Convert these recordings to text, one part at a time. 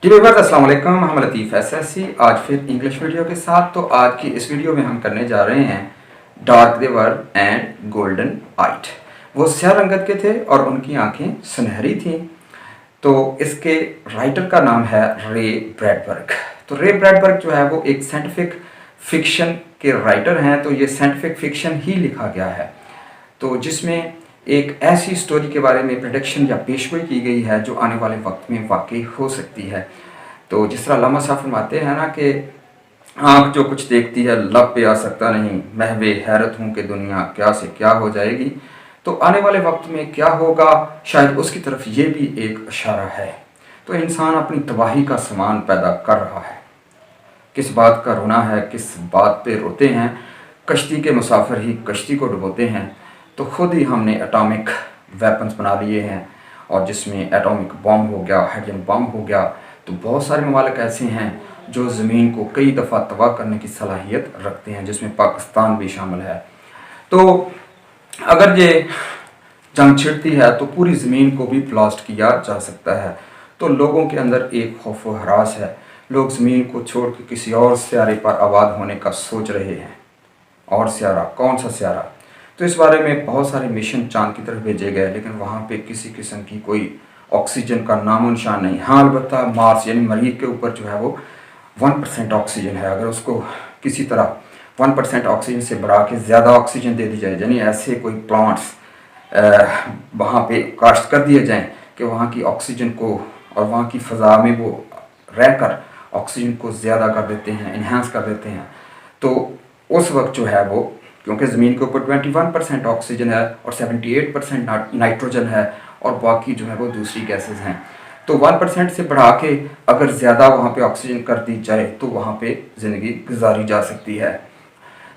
जी viewers, अस्सलाम वालेकुम। हम लतीफ़ एसएससी आज फिर इंग्लिश वीडियो के साथ। तो आज की इस वीडियो में हम करने जा रहे हैं डार्क देवर एंड गोल्डन आइट। वो स्याह रंगत के थे और उनकी आंखें सुनहरी थीं। तो इसके राइटर का नाम है रे ब्रैडबर्ग। तो रे ब्रैडबर्ग जो है वो एक साइंटिफिक फिक्शन के राइटर हैं। तो ये साइंटिफिक फिक्शन ही लिखा गया है, तो जिसमें एक ऐसी स्टोरी के बारे में प्रेडिक्शन या पेशगोई की गई है जो आने वाले वक्त में वाकई हो सकती है। तो जिस तरह अल्लामा साहब फरमाते हैं ना कि आँख जो कुछ देखती है लब पे आ सकता नहीं, महवे हैरत हूँ कि दुनिया क्या से क्या हो जाएगी। तो आने वाले वक्त में क्या होगा, शायद उसकी तरफ ये भी एक इशारा है। तो इंसान अपनी तबाही का सामान पैदा कर रहा है। किस बात का रोना है, किस बात पे रोते हैं। कश्ती के मुसाफिर ही कश्ती को डुबोते हैं। तो खुद ही हमने एटॉमिक वेपन्स बना लिए हैं, और जिसमें एटॉमिक बम हो गया, हाइड्रोजन बम हो गया। तो बहुत सारे ममालिक ऐसे हैं जो ज़मीन को कई दफ़ा तबाह करने की सलाहियत रखते हैं, जिसमें पाकिस्तान भी शामिल है। तो अगर ये जंग छिड़ती है तो पूरी ज़मीन को भी ब्लास्ट किया जा सकता है। तो लोगों के अंदर एक खौफ व हरास है। लोग ज़मीन को छोड़ के किसी और सियारे पर आबाद होने का सोच रहे हैं। और सियारा, कौन सा सियारा? तो इस बारे में बहुत सारे मिशन चांद की तरफ भेजे गए, लेकिन वहाँ पे किसी किस्म की कोई ऑक्सीजन का नामो निशान नहीं। हाँ, अलबत्ता मार्स यानी मरीख के ऊपर जो है वो 1% ऑक्सीजन है। अगर उसको किसी तरह 1% ऑक्सीजन से बढ़ा के ज़्यादा ऑक्सीजन दे दी जाए, यानी ऐसे कोई प्लांट्स वहाँ पे काश्त कर दिए जाएं कि वहाँ की ऑक्सीजन को और वहाँ की फ़ज़ा में वो रहकर ऑक्सीजन को ज़्यादा कर देते हैं, इन्हांस कर देते हैं। तो उस वक्त जो है वो, क्योंकि ज़मीन के ऊपर 21% ऑक्सीजन है और 78% नाइट्रोजन है और बाकी जो है वो दूसरी गैसेस हैं। तो 1% से बढ़ा के अगर ज़्यादा वहाँ पे ऑक्सीजन कर दी जाए तो वहाँ पे ज़िंदगी गुजारी जा सकती है।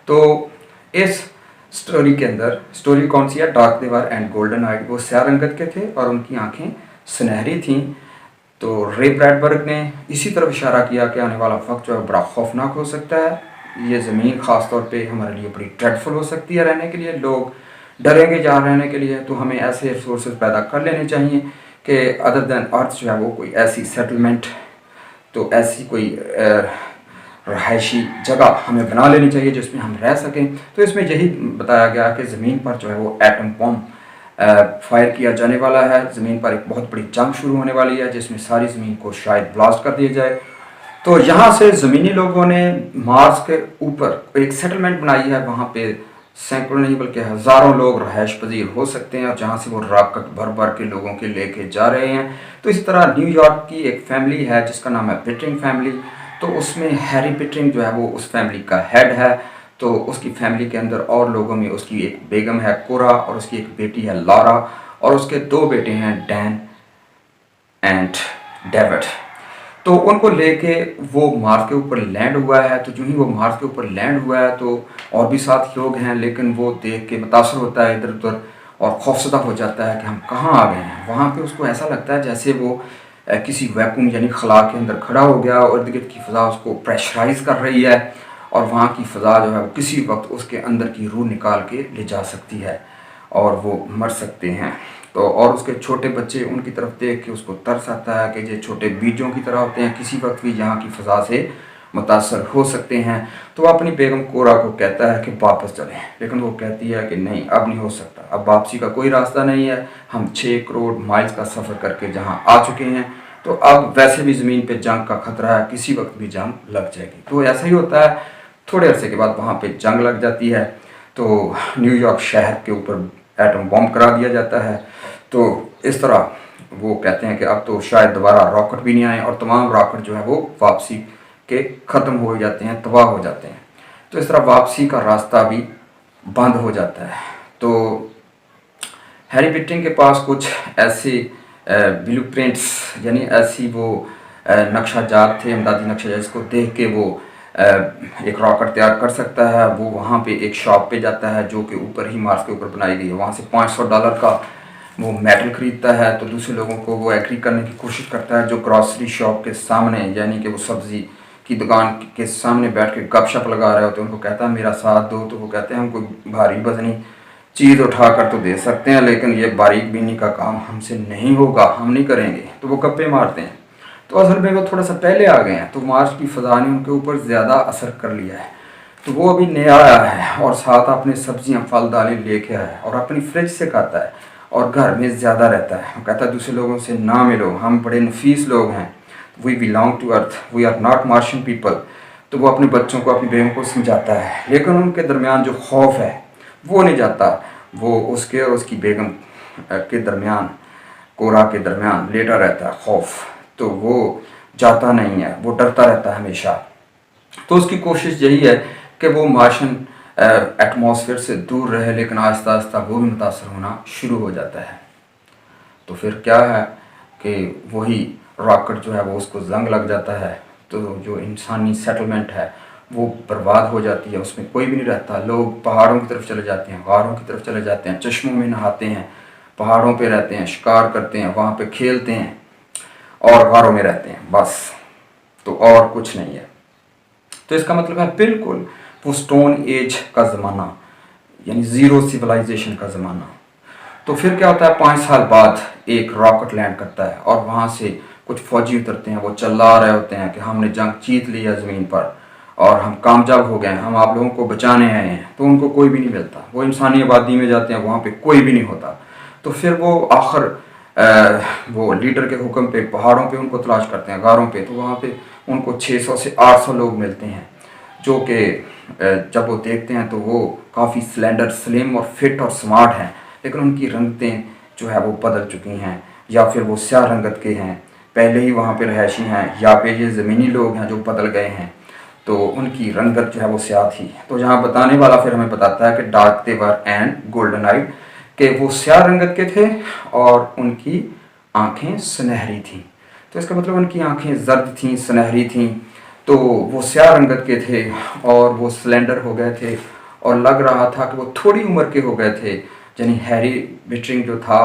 तो इस स्टोरी के अंदर, स्टोरी कौन सी है? डार्क देवर एंड गोल्डन आइट। वो स्याह रंगत के थे और उनकी आंखें सुनहरी थीं। तो रे ब्रैडबर्ग ने इसी तरफ इशारा किया कि आने वाला वक्त जो है बड़ा खौफनाक हो सकता है। ये ज़मीन ख़ास तौर पे हमारे लिए बड़ी ड्रेडफुल हो सकती है रहने के लिए। लोग डरेंगे जहाँ रहने के लिए। तो हमें ऐसे रिसोर्सेज पैदा कर लेने चाहिए कि अदर दैन अर्थ जो है वो कोई ऐसी सेटलमेंट, तो ऐसी कोई रहायशी जगह हमें बना लेनी चाहिए जिसमें हम रह सकें। तो इसमें यही बताया गया कि ज़मीन पर जो है वो एटम बम फायर किया जाने वाला है। ज़मीन पर एक बहुत बड़ी जंग शुरू होने वाली है जिसमें सारी ज़मीन को शायद ब्लास्ट कर दिया जाए। तो यहाँ से ज़मीनी लोगों ने मार्स के ऊपर एक सेटलमेंट बनाई है। वहाँ पे सैकड़ों नहीं बल्कि हज़ारों लोग रहायश पजीर हो सकते हैं, और जहाँ से वो रॉकेट भर भर के लोगों के लेके जा रहे हैं। तो इस तरह न्यूयॉर्क की एक फैमिली है जिसका नाम है पिटरिंग फैमिली। तो उसमें हैरी पिटरिंग जो है वो उस फैमिली का हेड है। तो उसकी फैमिली के अंदर और लोगों में उसकी एक बेगम है कोरा, और उसकी एक बेटी है लारा, और उसके 2 बेटे हैं डैन एंड डेविड। तो उनको लेके वो मार्स के ऊपर लैंड हुआ है। तो जो ही वो मार्स के ऊपर लैंड हुआ है तो और भी 7 लोग हैं, लेकिन वो देख के मुतासर होता है इधर उधर और खौफजदा हो जाता है कि हम कहाँ आ गए हैं। वहाँ पे उसको ऐसा लगता है जैसे वो किसी वैक्यूम यानी खला के अंदर खड़ा हो गया और इर्द गिर्द की फ़ज़ा उसको प्रेशराइज कर रही है, और वहाँ की फ़ज़ा जो है वो किसी वक्त उसके अंदर की रूह निकाल के ले जा सकती है और वो मर सकते हैं। तो और उसके छोटे बच्चे उनकी तरफ देख के उसको तरस आता है कि ये छोटे बीजों की तरह होते हैं, किसी वक्त भी यहाँ की फ़ज़ा से मुतासर हो सकते हैं। तो वो अपनी बेगम कोरा को कहता है कि वापस चलें, लेकिन वो कहती है कि नहीं, अब नहीं हो सकता, अब वापसी का कोई रास्ता नहीं है। हम 6 करोड़ माइल्स का सफ़र करके जहाँ आ चुके हैं, तो अब वैसे भी ज़मीन पे जंग का ख़तरा है, किसी वक्त भी जंग लग जाएगी। तो ऐसा ही होता है, थोड़े अरसे के बाद वहाँ पे जंग लग जाती है। तो न्यूयॉर्क शहर के ऊपर एटम बम करा दिया जाता है। तो इस तरह वो कहते हैं कि अब तो शायद दोबारा रॉकेट भी नहीं आए, और तमाम रॉकेट जो है वो वापसी के ख़त्म हो जाते हैं, तबाह हो जाते हैं। तो इस तरह वापसी का रास्ता भी बंद हो जाता है। तो हैरी पिटरिंग के पास कुछ ऐसे ब्लूप्रिंट्स यानी ऐसी वो नक्शा जात थे, इमदादी नक्शा जात, जिसको देख के वो एक रॉकेट तैयार कर सकता है। वो वहाँ पे एक शॉप पे जाता है जो कि ऊपर ही मार्स के ऊपर बनाई गई है। वहाँ से $500 का वो मेटल खरीदता है। तो दूसरे लोगों को वो एग्री करने की कोशिश करता है जो ग्रॉसरी शॉप के सामने, यानी कि वो सब्ज़ी की दुकान के सामने बैठ के गपशप लगा रहे होते हैं। उनको कहता है मेरा साथ दो। तो वो कहते हैं हम कोई भारी वजनी चीज़ उठा कर तो दे सकते हैं, लेकिन ये बारीक बीनी का काम हमसे नहीं होगा, हम नहीं करेंगे। तो वो गप्पे मारते हैं। तो असल में वो थोड़ा सा पहले आ गए हैं, तो मार्च की फ़ज़ा ने उनके ऊपर ज़्यादा असर कर लिया है। तो वो अभी नया आया है और साथ अपने सब्जियां फल दालें लेके आया है और अपनी फ्रिज से खाता है और घर में ज़्यादा रहता है। वो कहता है दूसरे लोगों से ना मिलो, हम बड़े नफीस लोग हैं, we belong to earth, we are not Martian people. तो वो अपने बच्चों को, अपनी बेगम को समझाता है, लेकिन उनके दरमियान जो खौफ है वो नहीं जाता। वो उसके और उसकी बेगम के दरमियान, कोरा के दरमियान लेटा रहता है खौफ, तो वो जाता नहीं है, वो डरता रहता है हमेशा। तो उसकी कोशिश यही है कि वो मार्शन एटमॉस्फेयर से दूर रहे, लेकिन आहिस्ता आहिस्ता वो भी मुतासर होना शुरू हो जाता है। तो फिर क्या है कि वही रॉकेट जो है वो उसको जंग लग जाता है, तो जो इंसानी सेटलमेंट है वो बर्बाद हो जाती है, उसमें कोई भी नहीं रहता। लोग पहाड़ों की तरफ चले जाते हैं, गारों की तरफ चले जाते हैं, चश्मों में नहाते हैं, पहाड़ों पे रहते हैं, शिकार करते हैं, वहाँ पे खेलते हैं और गारों में रहते हैं, बस। तो और कुछ नहीं है। तो इसका मतलब है बिल्कुल वो स्टोन एज का ज़माना, यानी ज़ीरो सिविलाइजेशन का ज़माना। तो फिर क्या होता है, 5 साल बाद एक रॉकेट लैंड करता है और वहाँ से कुछ फौजी उतरते हैं। वो चिल्ला रहे होते हैं कि हमने जंग जीत ली है ज़मीन पर और हम कामयाब हो गए हैं, हम आप लोगों को बचाने आए हैं। तो उनको कोई भी नहीं मिलता, वो इंसानी आबादी में जाते हैं, वहाँ पे कोई भी नहीं होता। तो फिर वो आखिर वो लीडर के हुक्म पे पहाड़ों पे उनको तलाश करते हैं, गारों पे। तो वहाँ पे उनको 600 से 800 लोग मिलते हैं, जो कि जब वो देखते हैं तो वो काफ़ी स्लेंडर, स्लिम और फिट और स्मार्ट हैं, लेकिन उनकी रंगतें जो है वो बदल चुकी हैं, या फिर वो स्याह रंगत के हैं, पहले ही वहाँ पे रहायशी हैं, या पे ये ज़मीनी लोग हैं जो बदल गए हैं, तो उनकी रंगत जो है वो स्याह थी। तो जहाँ बताने वाला फिर हमें बताता है कि डार्क देवर एंड गोल्डन आइड, कि वो स्याह रंगत के थे और उनकी आँखें सुनहरी थीं। तो इसका मतलब उनकी आँखें जर्द थीं, सुनहरी थीं। तो वो स्याह रंगत के थे और वो स्लेंडर हो गए थे और लग रहा था कि वो थोड़ी उम्र के हो गए थे। यानी हैरी बिटरिंग जो था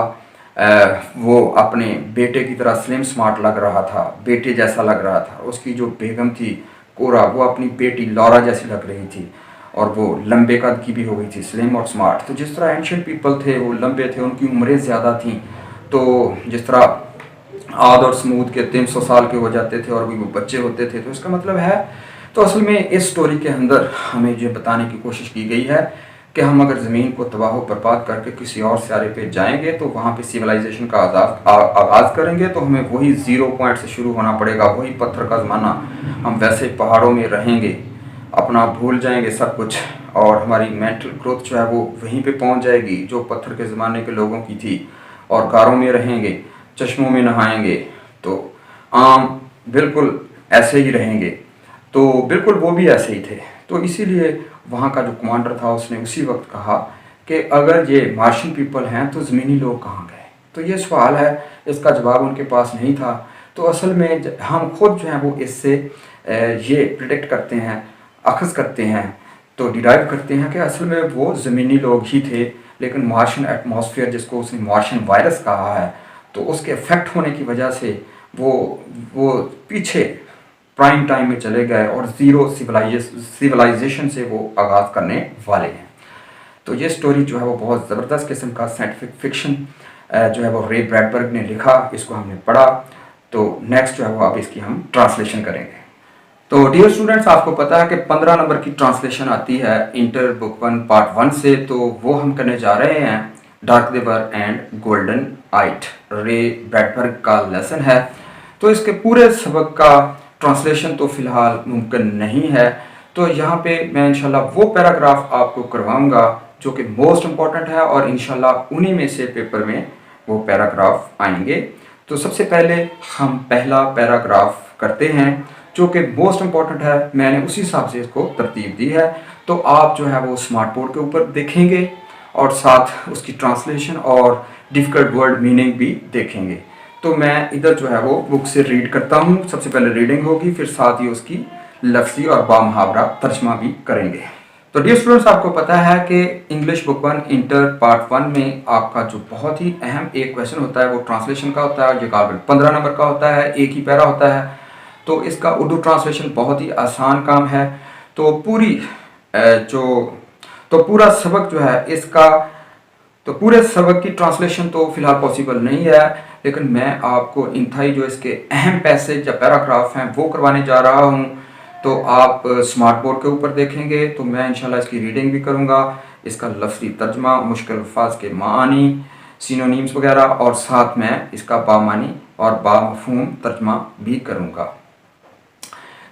वो अपने बेटे की तरह स्लिम स्मार्ट लग रहा था, बेटे जैसा लग रहा था। उसकी जो बेगम थी कोरा, वो अपनी बेटी लॉरा जैसी लग रही थी और वो लंबे कद की भी हो गई थी, स्लिम और स्मार्ट। तो जिस तरह एंशियंट पीपल थे वो लंबे थे, उनकी उम्रें ज़्यादा थीं। तो जिस तरह आद और समूद के 300 साल के हो जाते थे और भी वो बच्चे होते थे, तो इसका मतलब है, तो असल में इस स्टोरी के अंदर हमें ये बताने की कोशिश की गई है कि हम अगर ज़मीन को तबाह बर्बाद करके किसी और सियारे पे जाएंगे तो वहाँ पे सिविलाइजेशन का आगाज़ करेंगे, तो हमें वही ज़ीरो पॉइंट से शुरू होना पड़ेगा, वही पत्थर का ज़माना। हम वैसे पहाड़ों में रहेंगे, अपना भूल जाएंगे सब कुछ, और हमारी मेंटल ग्रोथ जो है वो वहीं पे पहुंच जाएगी जो पत्थर के ज़माने के लोगों की थी। और गारों में रहेंगे, चश्मों में नहाएंगे, तो आम बिल्कुल ऐसे ही रहेंगे। तो बिल्कुल वो भी ऐसे ही थे। तो इसीलिए वहाँ का जो कमांडर था उसने उसी वक्त कहा कि अगर ये मार्शियन पीपल हैं तो ज़मीनी लोग कहाँ गए। तो ये सवाल है, इसका जवाब उनके पास नहीं था। तो असल में हम खुद जो है वो इससे ये प्रिडिक्ट करते हैं, अखज़ करते हैं, तो डिराइव करते हैं कि असल में वो ज़मीनी लोग ही थे, लेकिन मार्शियन एटमॉस्फेयर, जिसको उसने मार्शियन वायरस कहा है, तो उसके इफेक्ट होने की वजह से वो पीछे प्राइम टाइम में चले गए और ज़ीरो सिविलाइजेशन से वो आगाज़ करने वाले हैं। तो ये स्टोरी जो है वो बहुत ज़बरदस्त किस्म का साइंटिफिक फिक्शन जो है वो रे ब्रैडबर्ग ने लिखा, इसको हमने पढ़ा। तो नेक्स्ट जो है वो अब इसकी हम ट्रांसलेशन करेंगे। तो डियर स्टूडेंट्स, आपको पता है कि 15 नंबर की ट्रांसलेशन आती है इंटर बुक 1 पार्ट 1 से, तो वो हम करने जा रहे हैं डार्क देवर एंड गोल्डन आइट, रे ब्रैडबर्ग का लेसन है। तो इसके पूरे सबक का ट्रांसलेशन तो फ़िलहाल मुमकिन नहीं है, तो यहाँ पे मैं इंशाल्लाह वो पैराग्राफ आपको करवाऊँगा जो कि मोस्ट इम्पॉर्टेंट है, और इंशाल्लाह उन्हीं में से पेपर में वो पैराग्राफ आएंगे। तो सबसे पहले हम पहला पैराग्राफ करते हैं जो कि मोस्ट इम्पॉर्टेंट है। मैंने उसी हिसाब से इसको तरतीब दी है, तो आप जो है वो स्मार्ट बोर्ड के ऊपर देखेंगे और साथ उसकी ट्रांसलेशन और डिफ़िकल्ट वर्ड मीनिंग भी देखेंगे। तो मैं इधर जो है वो बुक से रीड करता हूँ। सबसे पहले रीडिंग होगी, फिर साथ ही उसकी लफ्ज़ी और बामुहावरा तर्जमा भी करेंगे। तो डियर स्टूडेंट्स, आपको पता है कि इंग्लिश बुक 1 इंटर पार्ट 1 में आपका जो बहुत ही अहम एक क्वेश्चन होता है वो ट्रांसलेशन का होता है। ये काबिल 15 नंबर का होता है, एक ही पैरा होता है। तो इसका उर्दू ट्रांसलेशन बहुत ही आसान काम है। तो पूरा सबक जो है इसका तो पूरे सबक की ट्रांसलेशन तो फिलहाल पॉसिबल नहीं है, लेकिन मैं आपको इंतहाई जो इसके अहम पैसेज या पैराग्राफ हैं वो करवाने जा रहा हूँ। तो आप स्मार्ट बोर्ड के ऊपर देखेंगे तो मैं इंशाल्लाह इसकी रीडिंग भी करूँगा, इसका लफ्ज़ी तर्जमा, मुश्किल अल्फाज के मानी, सिनोनिम्स वगैरह, और साथ में इसका बामानी और बामफहूम तर्जमा भी करूँगा।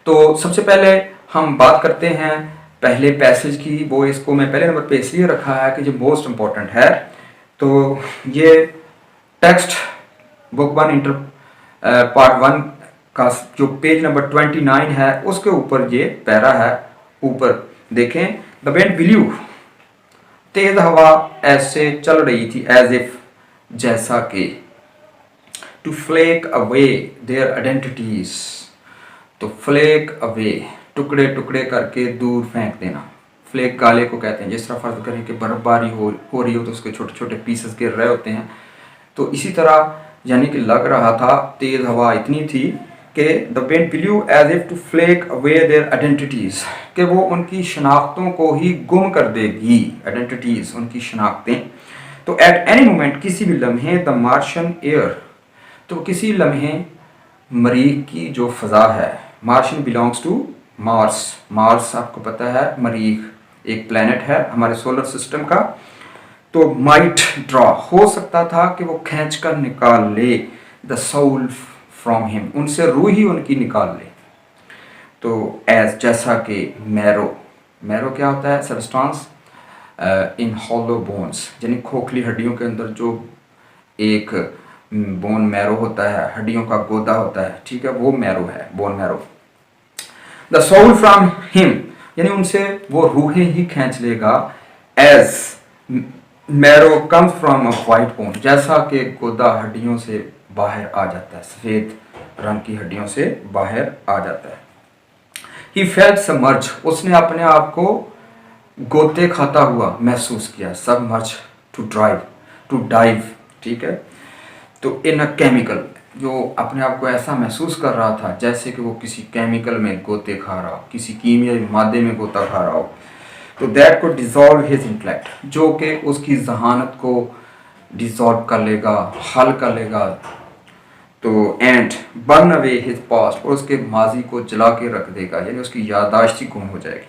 तो सबसे पहले हम बात करते हैं पहले पैसेज की। वो इसको मैं पहले नंबर पे इसलिए रखा है कि जो मोस्ट इम्पोर्टेंट है। तो ये टेक्स्ट बुक 1 इंटर पार्ट 1 का जो पेज नंबर 29 है उसके ऊपर ये पैरा है। ऊपर देखें, द विंड ब्लू, तेज हवा ऐसे चल रही थी, एज इफ, जैसा कि, to flake away their identities, तो फ्लेक अवे, टुकड़े टुकड़े करके दूर फेंक देना। फ्लेक गाले को कहते हैं, जिस तरह फर्ज करें कि बर्फबारी हो रही हो तो उसके छोटे छोटे पीसेस गिर रहे होते हैं, तो इसी तरह यानी कि लग रहा था तेज हवा इतनी थी कि the wind blew as if to flake away their identities, कि वो उनकी शनाख्तों को ही गुम कर देगी। आइडेंटिटीज, उनकी शनाख्तें। तो एट एनी मोमेंट, किसी भी लम्हे, द मार्शन एयर, तो किसी लम्हे मरीख की जो फ़ज़ा है, मार्शन बिलोंग्स टू मार्स। मार्स आपको पता है मरीख एक प्लैनेट है हमारे सोलर सिस्टम का। तो माइट ड्रॉ, हो सकता था कि वो खींच कर निकाल ले, द सोल फ्रॉम हिम, उनसे रूह ही उनकी निकाल ले। तो एज, जैसा कि, मैरो, मैरो क्या होता है? सब्सटेंस इन हॉलो बोन्स, यानी खोखली हड्डियों के अंदर जो एक बोन मैरो होता है, हड्डियों का गोदा होता है, ठीक है, वो मैरो है, bone marrow. The soul from him, यानी उनसे वो रूहें ही खींच लेगा। As marrow comes from a white bone, जैसा कि गोदा हड्डियों से बाहर आ जाता है, सफ़ेद रंग की हड्डियों से बाहर आ जाता है। ही फेल्ट सबमर्ज, उसने अपने आप को गोते खाता हुआ महसूस किया। Submerge, to drive, to dive, ठीक है। तो इन अ केमिकल, जो अपने आप को ऐसा महसूस कर रहा था जैसे कि वो किसी केमिकल में गोते खा रहा हो, किसी कीमियाई मादे में गोता खा रहा हो। तो दैट को डिज़ोल्व हिज इंटेलेक्ट, जो कि उसकी जहानत को डिज़ोल्व कर लेगा, हल कर लेगा। तो and burn away his past, और उसके माजी को जला के रख देगा, यानी उसकी याददाश्त ही गुम हो जाएगी।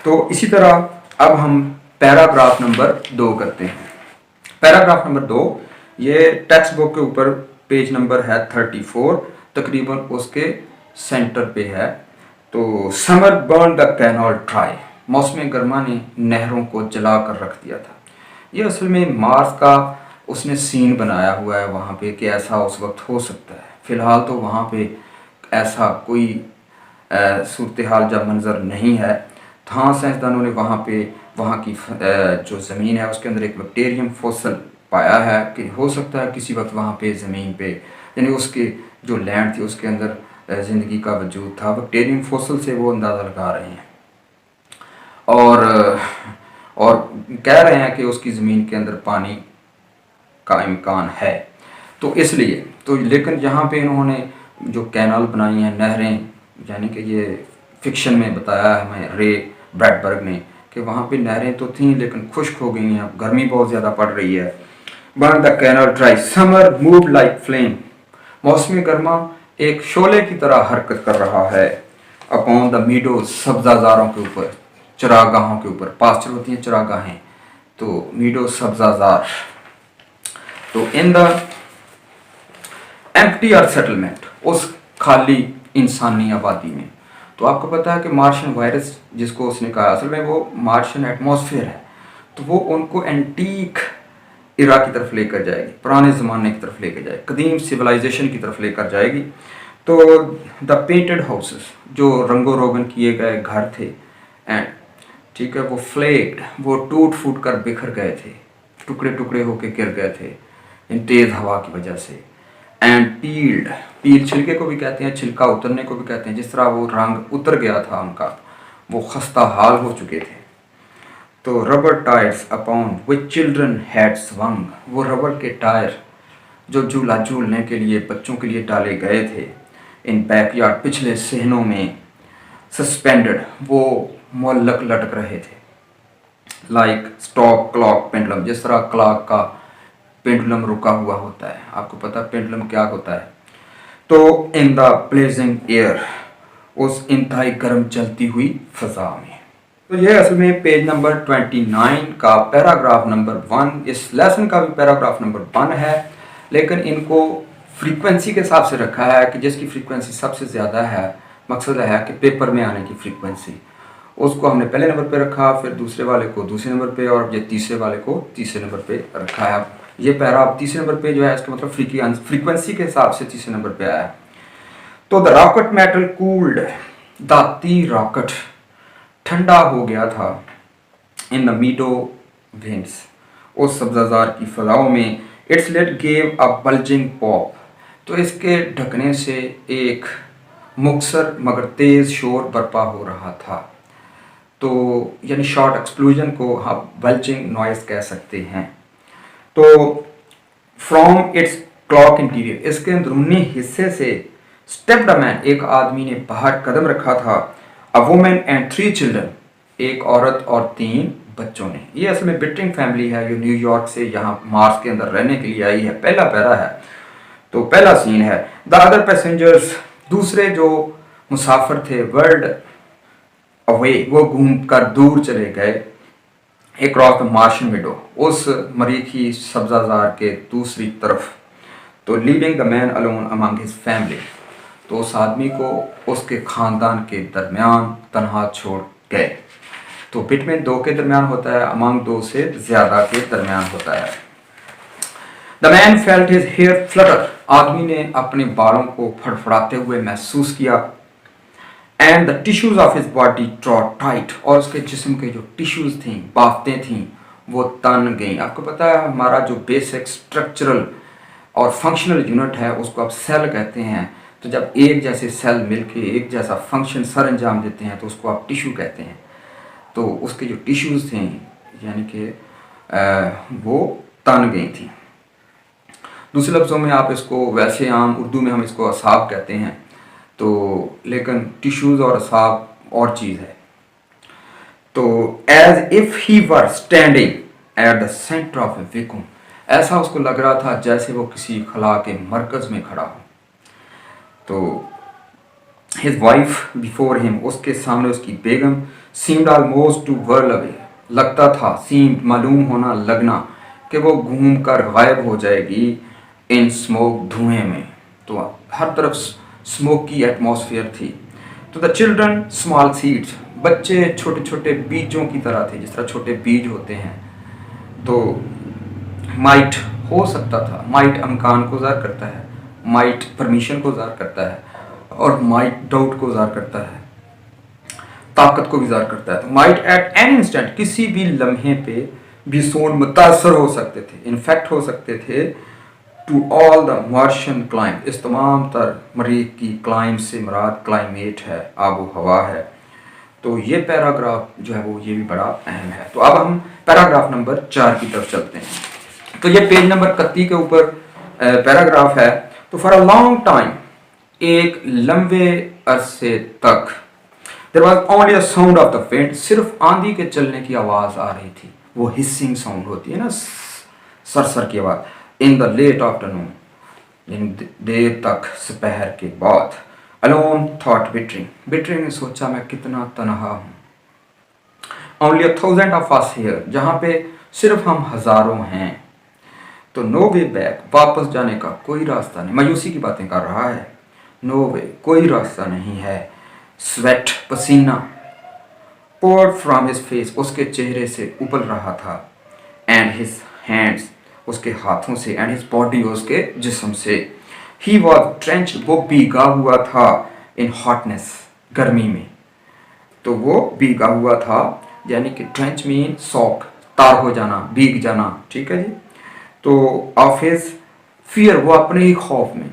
तो इसी तरह अब हम पैराग्राफ नंबर 2 करते हैं। पैराग्राफ नंबर 2 ये टेक्स्ट बुक के ऊपर पेज नंबर है 34, तकरीबन उसके सेंटर पे है। तो summer burn the canal dry, मौसम गर्मा ने नहरों को जला कर रख दिया था। ये असल में मार्स का उसने सीन बनाया हुआ है वहाँ पे कि ऐसा उस वक्त हो सकता है। फ़िलहाल तो वहाँ पे ऐसा कोई सूरत हाल या मंजर नहीं है। हाँ, साइंसदानों ने वहाँ की जो ज़मीन है उसके अंदर एक बैक्टीरियम फॉसिल पाया है कि हो सकता है किसी वक्त वहाँ पे ज़मीन पे, यानी उसके जो लैंड थी उसके अंदर ज़िंदगी का वजूद था। बैक्टीरियम फॉसिल से वो अंदाज़ा लगा रहे हैं और कह रहे हैं कि उसकी ज़मीन के अंदर पानी का इम्कान है। तो इसलिए तो लेकिन यहाँ पे इन्होंने जो कैनाल बनाई हैं, नहरें, यानी कि ये फिक्शन में बताया है हमें रे ब्रैडबर्ग ने कि वहाँ पे नहरें तो थीं लेकिन खुश्क हो गई हैं, गर्मी बहुत ज़्यादा पड़ रही है। Burn the canal dry, summer move like flame, मौसमी गर्मा एक शोले की तरह हरकत कर रहा है। अपॉन द मीडोज, सब्जाजारों के ऊपर, चरागाहों के ऊपर। पास्चर होती हैं चरागाहें, तो मीडो सब्जाजार। तो in the empty earth settlement, उस खाली इंसानी आबादी में। तो आपको पता है कि मार्शियन वायरस जिसको उसने कहा असल में वो मार्शियन एटमॉस्फेयर है। तो वो उनको एंटीक इरा की तरफ लेकर जाएगी, पुराने ज़माने की तरफ लेकर जाएगी, कदीम सिविलाइजेशन की तरफ लेकर जाएगी। तो द पेंटेड हाउसेस, जो रंगो रोगन किए गए घर थे, एंड ठीक है, वो फ्लेक्ड, वो टूट फूट कर बिखर गए थे, टुकड़े टुकड़े होकर गिर गए थे इन तेज़ हवा की वजह से। एंड पील्ड, पील छिलके को भी कहते हैं, छिलका उतरने को भी कहते हैं, जिस तरह वो रंग उतर गया था उनका, वो खस्ता हाल हो चुके थे। तो rubber tyres upon which children had swung, वो रबर के टायर जो झूला झूलने के लिए बच्चों के लिए डाले गए थे, इन बैकयार्ड, पिछले सहनों में, सस्पेंडेड, वो मुअल्लक लटक रहे थे। लाइक स्टॉप क्लॉक पेंडुलम, जिस तरह क्लॉक का पेंडुलम रुका हुआ होता है। आपको पता है पेंडुलम क्या होता है। तो इन द प्लेजेंट एयर, उस इंतहाई गर्म चलती हुई फजा में। तो ये असल में पेज नंबर 29 का पैराग्राफ नंबर 1, इस लेसन का भी पैराग्राफ नंबर 1 है, लेकिन इनको फ्रीक्वेंसी के हिसाब से रखा है कि जिसकी फ्रीक्वेंसी सबसे ज़्यादा है, मकसद है कि पेपर में आने की फ्रीक्वेंसी, उसको हमने पहले नंबर पे रखा, फिर दूसरे वाले को दूसरे नंबर पे, और ये तीसरे वाले को तीसरे नंबर पे रखा है। ये पैरा तीसरे नंबर पे जो है, इसका मतलब फ्रीक्वेंसी के हिसाब से तीसरे नंबर पे आया है। तो द रॉकेट मेटल कूल्ड, दाती रॉकेट ठंडा हो गया था, इन द मीडो विंड्स, उस सब्जाजार की फजाओं में, its lid gave a bulging pop, तो इसके ढकने से एक मुक्सर मगर तेज शोर बर्पा हो रहा था। तो यानी शॉर्ट एक्सप्लोजन को हम बल्जिंग नॉइस कह सकते हैं। तो फ्रॉम इट्स क्लॉक इंटीरियर, इसके अंदरूनी हिस्से से स्टेप्ड अ मैन, एक आदमी ने बाहर कदम रखा था, अ वुमेन एंड 3 चिल्ड्रन, एक औरत और 3 बच्चों ने। ये असल में बिटरिंग फैमिली है जो न्यूयॉर्क से यहाँ मार्स के अंदर रहने के लिए आई है। पहला पैरा है, तो पहला सीन है, द अदर पैसेंजर्स, दूसरे जो मुसाफिर थे, वर्ल्ड अवे, वो घूम कर दूर चले गए, अक्रॉस द मार्शन विडो, उस मरीखी सब्जाजार के दूसरी तरफ। तो leaving the man alone among his family, तो उस आदमी को उसके खानदान के दरमियान तनहा छोड़ गए। तो बिटवीन 2 के दरमियान होता है, अमंग 2 से ज़्यादा के दरमियान होता है। The man felt his hair flutter, आदमी ने अपने बालों को फड़फड़ाते हुए महसूस किया, and the tissues of his body draw tight, और उसके जिस्म के जो टिश्यूज थी, बाफ्तें थी, वो तन गई। आपको पता है हमारा जो बेसिक स्ट्रक्चरल और फंक्शनल यूनिट है उसको आप सेल कहते हैं। तो जब एक जैसे सेल मिलके एक जैसा फंक्शन सर अंजाम देते हैं तो उसको आप टिश्यू कहते हैं। तो उसके जो टिश्यूज थे यानी कि वो तन गई थी। दूसरे लफ्ज़ों में आप इसको, वैसे आम उर्दू में हम इसको असाब कहते हैं, तो लेकिन टिश्यूज़ और असाब और चीज़ है। तो as if he were standing at the centre of a vacuum, ऐसा उसको लग रहा था जैसे वो किसी खला के मरकज़ में खड़ा हो। तो हिज वाइफ बिफोर हिम, उसके सामने उसकी begum, seemed almost to whirl away, लगता था, सीम्ड मालूम होना, लगना, कि वो घूम कर गायब हो जाएगी इन स्मोक, धुएं में। तो हर तरफ स्मोक की एटमॉस्फेयर थी। तो द चिल्ड्रन स्मॉल सीड्स, बच्चे छोटे छोटे बीजों की तरह थे, जिस तरह छोटे बीज होते हैं। तो माइट हो सकता था, माइट अमकान को ज़ाहिर करता है, माइट परमिशन को ज़ाहिर करता है, और माइट डाउट को ज़ाहिर करता है, ताकत को भी ज़ाहिर करता है। तो माइट एट एन इंस्टेंट, किसी भी लम्हे पे भी सोन मुतासर हो सकते थे, इन्फेक्ट हो सकते थे, to all the Martian clime, इस तमाम तर मरीख की क्लाइम से मुराद क्लाइमेट है, आबो हवा है। तो ये पैराग्राफ जो है वो ये भी बड़ा अहम है। तो अब हम पैराग्राफ नंबर 4 की तरफ चलते हैं। तो ये पेज नंबर 31 के ऊपर पैराग्राफ है। तो फॉर अ लॉन्ग टाइम, एक लंबे अरसे तक, there was only a sound of the wind, सिर्फ आंधी के चलने की आवाज़ आ रही थी। वो हिसिंग साउंड होती है ना, सरसर की आवाज़। इन द लेट आफ्टरनून, यानी देर तक, दोपहर के बाद। अलोन थॉट बिटरिंग, बिटरिंग ने सोचा मैं कितना तनहा हूँ। ओनली 1000 ऑफ अस हियर, जहाँ पे सिर्फ हम हज़ारों हैं। तो नो वे बैक, वापस जाने का कोई रास्ता नहीं। मायूसी की बातें कर रहा है। नो वे, कोई रास्ता नहीं है। स्वेट, पसीना, पोर्ड फ्रॉम हिज फेस, उसके चेहरे से उबल रहा था। एंड हिज हैंड्स, उसके हाथों से, एंड हिज बॉडी, उसके जिस्म से। ही वॉज ट्रेंच, वो भीगा हुआ था, इन हॉटनेस, गर्मी में। तो वो भीगा हुआ था, यानी कि ट्रेंच मीन सॉक, तार हो जाना, भीग जाना, ठीक है जी। तो ऑफ हिज फियर, वो अपने ही खौफ में।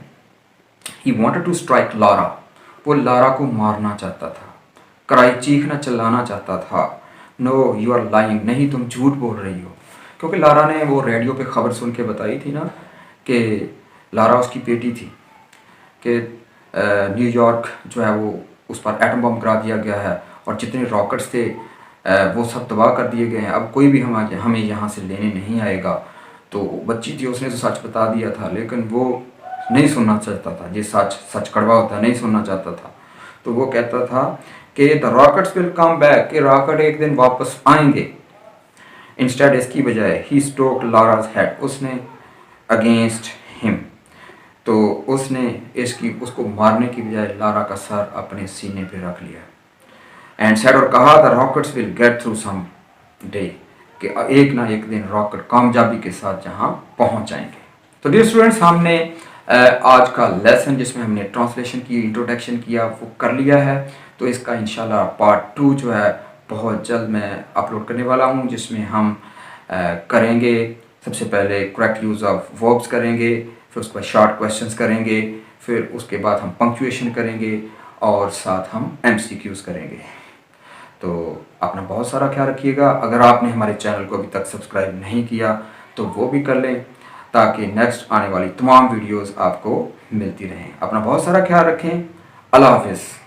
He wanted to strike Lara, वो लारा को मारना चाहता था। क्राई, चीखना चिल्लाना चाहता था। नो यू आर लाइंग, नहीं तुम झूठ बोल रही हो। क्योंकि लारा ने वो रेडियो पे खबर सुन के बताई थी ना कि लारा उसकी बेटी थी, कि न्यूयॉर्क जो है वो उस पर एटम बम गिरा दिया गया है, और जितने रॉकेट्स थे वो सब तबाह कर दिए गए हैं, अब कोई भी हमें यहाँ से लेने नहीं आएगा। तो बच्ची थी, उसने तो सच बता दिया था, लेकिन वो नहीं सुनना चाहता था। ये सच कड़वा होता है, नहीं सुनना चाहता था। तो वो कहता था कि the rockets will come back, कि रॉकेट एक दिन वापस आएंगे। इंस्टेड, इसकी बजाय ही स्ट्रोक लाराज हेड, उसने अगेंस्ट हिम, तो उसने उसको मारने की बजाय लारा का सर अपने सीने पे रख लिया। एंड सेड, और कहा the rockets will get through some day, कि एक ना एक दिन रॉकेट कामयाबी के साथ जहां पहुंच जाएंगे। तो डियर स्टूडेंट्स, हमने आज का लेसन जिसमें हमने ट्रांसलेशन की, इंट्रोडक्शन किया, वो कर लिया है। तो इसका इंशाल्लाह पार्ट 2 जो है बहुत जल्द मैं अपलोड करने वाला हूं, जिसमें हम करेंगे सबसे पहले करेक्ट यूज़ ऑफ वर्ब्स करेंगे, फिर उसके बाद शॉर्ट क्वेश्चंस करेंगे, फिर उसके बाद हम पंक्चुएशन करेंगे और साथ हम MCQs करेंगे। तो अपना बहुत सारा ख्याल रखिएगा। अगर आपने हमारे चैनल को अभी तक सब्सक्राइब नहीं किया तो वो भी कर लें, ताकि नेक्स्ट आने वाली तमाम वीडियोस आपको मिलती रहें। अपना बहुत सारा ख्याल रखें। अल्लाह हाफिज़।